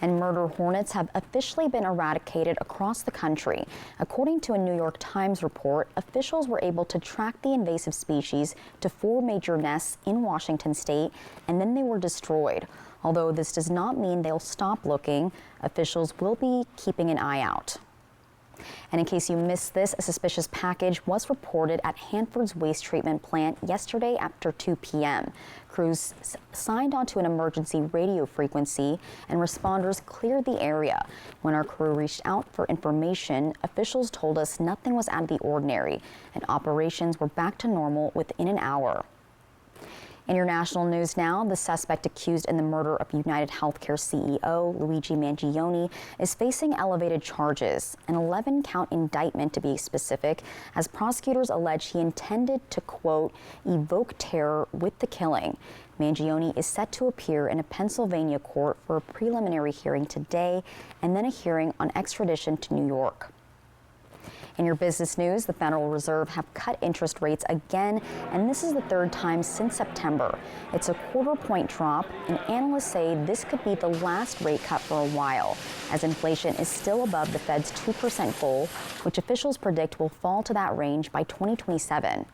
And murder hornets have officially been eradicated across the country. According to a New York Times report, officials were able to track the invasive species to 4 major nests in Washington state, and then they were destroyed. Although this does not mean they'll stop looking, officials will be keeping an eye out. And in case you missed this, a suspicious package was reported at Hanford's waste treatment plant yesterday after 2 p.m. Crews signed onto an emergency radio frequency and responders cleared the area. When our crew reached out for information, officials told us nothing was out of the ordinary and operations were back to normal within an hour. In your national news now, the suspect accused in the murder of United Healthcare CEO Luigi Mangione is facing elevated charges, an 11-count indictment to be specific, as prosecutors allege he intended to, quote, evoke terror with the killing. Mangione is set to appear in a Pennsylvania court for a preliminary hearing today and then a hearing on extradition to New York. In your business news, the Federal Reserve have cut interest rates again, and this is the third time since September. It's a quarter-point drop, and analysts say this could be the last rate cut for a while, as inflation is still above the Fed's 2% goal, which officials predict will fall to that range by 2027.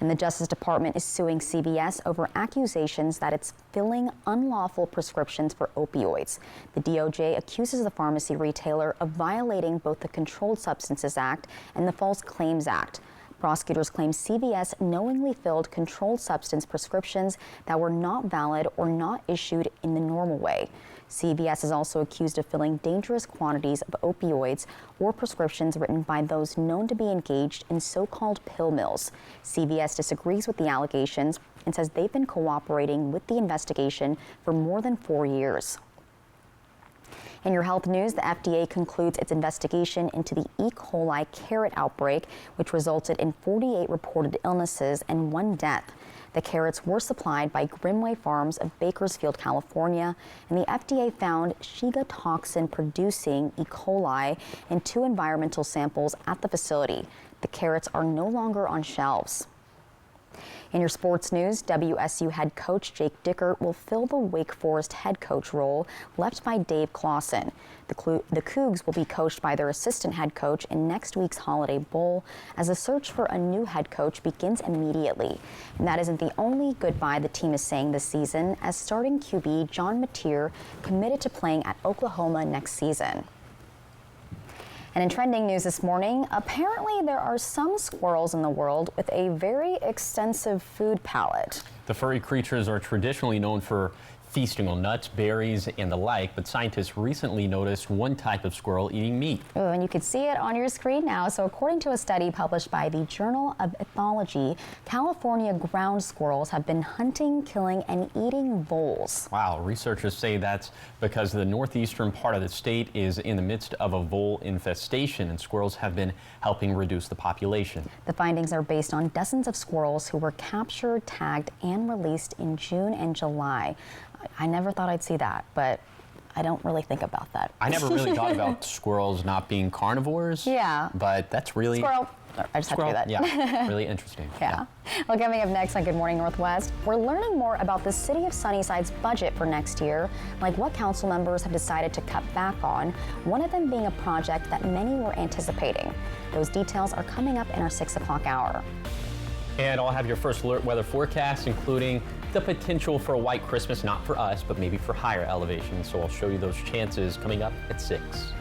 And the Justice Department is suing CVS over accusations that it's filling unlawful prescriptions for opioids. The DOJ accuses the pharmacy retailer of violating both the Controlled Substances Act and the False Claims Act. Prosecutors claim CVS knowingly filled controlled substance prescriptions that were not valid or not issued in the normal way. CVS is also accused of filling dangerous quantities of opioids or prescriptions written by those known to be engaged in so-called pill mills. CVS disagrees with the allegations and says they've been cooperating with the investigation for more than 4 years. In your health news, the FDA concludes its investigation into the E. coli carrot outbreak, which resulted in 48 reported illnesses and 1 death. The carrots were supplied by Grimway Farms of Bakersfield, California, and the FDA found Shiga toxin-producing E. coli in 2 environmental samples at the facility. The carrots are no longer on shelves. In your sports news, WSU head coach Jake Dickert will fill the Wake Forest head coach role left by Dave Clawson. The Cougs will be coached by their assistant head coach in next week's Holiday Bowl as the search for a new head coach begins immediately. And that isn't the only goodbye the team is saying this season, as starting QB John Mateer committed to playing at Oklahoma next season. And in trending news this morning, apparently there are some squirrels in the world with a very extensive food palate. The furry creatures are traditionally known for feasting on nuts, berries, and the like, but scientists recently noticed one type of squirrel eating meat. Oh, and you can see it on your screen now. So according to a study published by the Journal of Ethology, California ground squirrels have been hunting, killing, and eating voles. Wow, researchers say that's because the northeastern part of the state is in the midst of a vole infestation, and squirrels have been helping reduce the population. The findings are based on dozens of squirrels who were captured, tagged, and released in June and July. I never thought I'd see that, but I don't really think about that. I never really thought about squirrels not being carnivores. Yeah. But that's really... Squirrel. I just Squirrel. had to do that. Yeah, really interesting. Yeah. Well, coming up next on Good Morning Northwest, we're learning more about the City of Sunnyside's budget for next year, like what council members have decided to cut back on, one of them being a project that many were anticipating. Those details are coming up in our 6 o'clock hour. And I'll have your first alert weather forecast, including the potential for a white Christmas, not for us, but maybe for higher elevations. So I'll show you those chances coming up at 6.